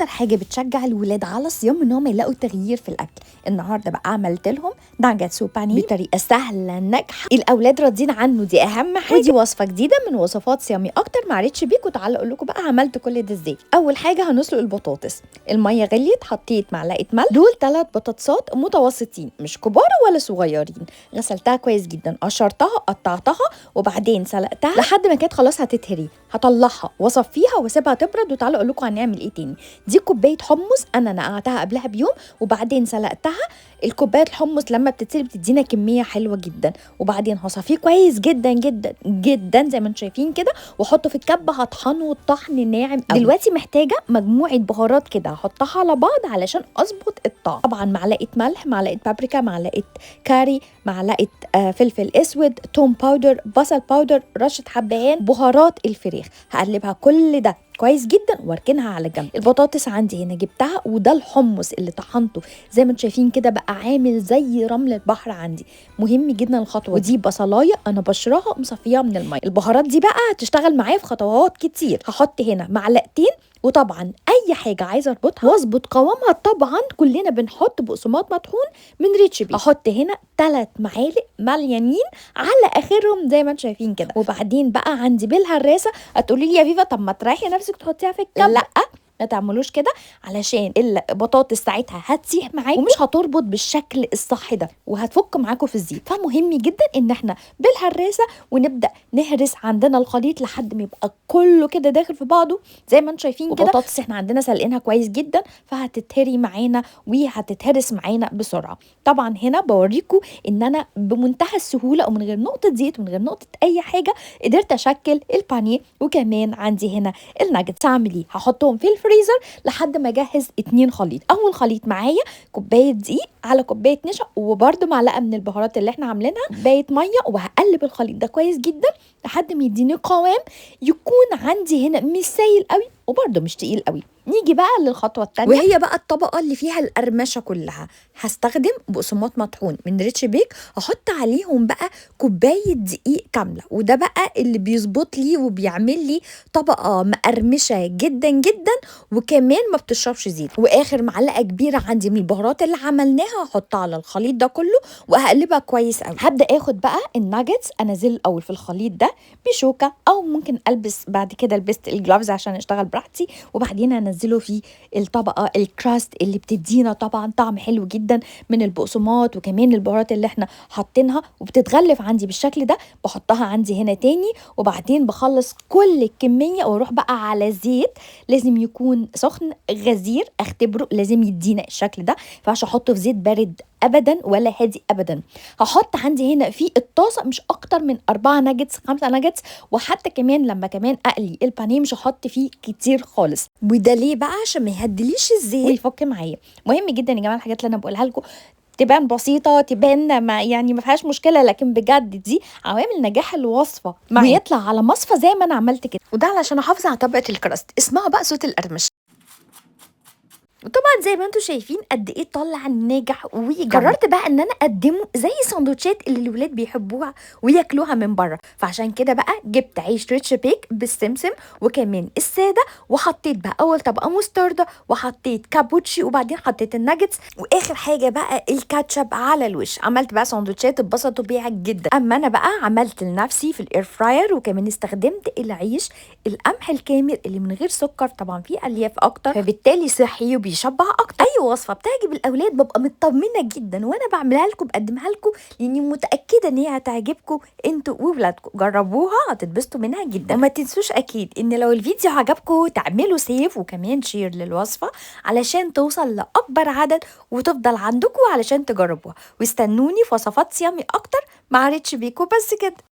اكتر حاجه بتشجع الولاد على الصيام ان هم يلاقوا تغيير في الاكل. النهارده بقى عملت لهم ناجتس وبانيه بطريقه سهله ناجحه الاولاد راضيين عنه، دي اهم حاجه. ودي وصفه جديده من وصفات صيامي اكتر مع ريتش بيك. وتعالوا اقول لكم بقى عملت كل ده ازاي. اول حاجه هنسلق البطاطس، الميه غليت، حطيت معلقه ملح، دول 3 بطاطسات متوسطين مش كبار ولا صغيرين، غسلتها كويس جدا، قشرتها قطعتها وبعدين سلقتها لحد ما كانت خلاص هتتهري. هطلعها واصفيها واسيبها تبرد. وتعالوا اقول لكم هنعمل ايه تاني. دي كوبايه حمص انا نقعتها قبلها بيوم وبعدين سلقتها. الكوبايه الحمص لما بتتسلق بتدينا كميه حلوه جدا. وبعدين هصفيه كويس جدا جدا جدا زي ما انتم شايفين كده، واحطه في الكبه هطحنه الطحن ناعم قوي. دلوقتي محتاجه مجموعه بهارات كده هحطها على بعض علشان اظبط الطعم. طبعا معلقه ملح، معلقه بابريكا، معلقه كاري، معلقه فلفل اسود، توم باودر، بصل باودر، رشه حبهان، بهارات الفراخ. هقلبها كل ده كويس جدا واركنها على جنب. البطاطس عندي هنا جبتها، وده الحمص اللي طحنته زي ما انتم شايفين كده بقى عامل زي رمل البحر عندي. مهم جدا الخطوه. ودي بصلايه انا بشراها مصفيها من الميه. البهارات دي بقى هتشتغل معايا في خطوات كتير. هحط هنا معلقتين، وطبعا اي حاجه عايزه اربطها واظبط قوامها طبعا كلنا بنحط بقسماط مطحون من ريتش بيك. احط هنا 3 معالق مليانين على اخرهم زي ما انتم شايفين كده. وبعدين بقى عندي بالهراسه. هتقولي لي يا فيفا طب ما تريحي نفسك تحطيها في الكبه. لا ما تعملوش كده علشان البطاطس ساعتها هتسيح معاكم ومش هتربط بالشكل الصح ده وهتفك معاكم في الزيت. فمهم جدا ان احنا بالهراسه ونبدا نهرس عندنا الخليط لحد ما يبقى كله كده داخل في بعضه زي ما انتم شايفين كده. البطاطس احنا عندنا سلقينها كويس جدا فهتتهري معانا وهتتهرس معانا بسرعه. طبعا هنا بوريكم ان انا بمنتهى السهوله ومن غير نقطه زيت ومن غير نقطه اي حاجه قدرت اشكل البانيه. وكمان عندي هنا الناجتس. هعمل ايه؟ هحطهم في الفريزر لحد ما اجهز 2 خليط. اول خليط معايا كوبايه دقيق على كوبايه نشا وبرده معلقه من البهارات اللي احنا عاملينها، كوبايه ميه، وهقلب الخليط ده كويس جدا لحد ما يديني قوام يكون عندي هنا مش سايل قوي وبرده مش تقيل قوي. نيجي بقى للخطوه الثانيه وهي بقى الطبقه اللي فيها القرمشه كلها. هستخدم بقسماط مطحون من ريتش بيك، هحط عليهم بقى كوبايه دقيق كامله، وده بقى اللي بيظبط لي وبيعمل لي طبقه مقرمشه جدا جدا وكمان ما بتشربش زيت. واخر معلقه كبيره عندي من البهارات اللي عملناها هحطها على الخليط ده كله وهقلبها كويس قوي. هبدا اخد بقى الناجتس انزل الاول في الخليط ده بشوكه، او ممكن البس بعد كده لبست الجلافز عشان اشتغل براحتي، وبعدين انزله في الطبقه الكراست اللي بتدينا طبعا طعم حلو جدا من البقسماط وكمان البهارات اللي احنا حاطينها وبتتغلف عندي بالشكل ده. بحطها عندي هنا تاني وبعدين بخلص كل الكميه واروح بقى على زيت لازم يكون سخن غزير، اختبره لازم يدينا الشكل ده. فعشان احطه في زيت بارد ابدا ولا هادي ابدا. هحط عندي هنا في الطاسه مش اكتر من 4 ناجتس 5 ناجتس، وحتى كمان لما كمان اقلي البانيه مش هحط فيه كتير خالص. وده ليه بقى؟ عشان ما يهدليش الزيت ويفك معايا. مهم جدا يا جماعه الحاجات اللي انا بقولها لكم تبان بسيطه، تبان ما فيهاش مشكله، لكن بجد دي عوامل نجاح الوصفه معايا. ويطلع على مصفى زي ما انا عملت كده، وده علشان احافظ على طبقه الكراست. اسمعوا بقى صوت القرمش. وطبعا زي ما انتم شايفين قد ايه طلع ناجح قررت بقى ان انا اقدمه زي سندوتشات اللي الولاد بيحبوها وياكلوها من بره. فعشان كده بقى جبت عيش ريتش بيك بالسمسم وكمان الساده، وحطيت بقى اول طبقه مستردة وحطيت كابوتشي وبعدين حطيت الناجتس، واخر حاجه بقى الكاتشب على الوش. عملت بقى سندوتشات اتبسطوا بيها جدا. اما انا بقى عملت لنفسي في الاير فراير وكمان استخدمت العيش القمح الكامل اللي من غير سكر، طبعا فيه الياف اكتر فبالتالي صحي بيشبع اكتر. اي وصفه بتعجب الاولاد ببقى مطمنه جدا وانا بعملها لكم بقدمها لكم لاني متاكده ان هي هتعجبكم انتوا واولادكم. جربوها هتتبسطوا منها جدا. وما تنسوش اكيد ان لو الفيديو عجبكم تعملوا سيف وكمان شير للوصفه علشان توصل لاكبر عدد وتفضل عندكم علشان تجربوها. واستنوني في وصفات صيامي اكتر مع ريتش بيكو. بس كده.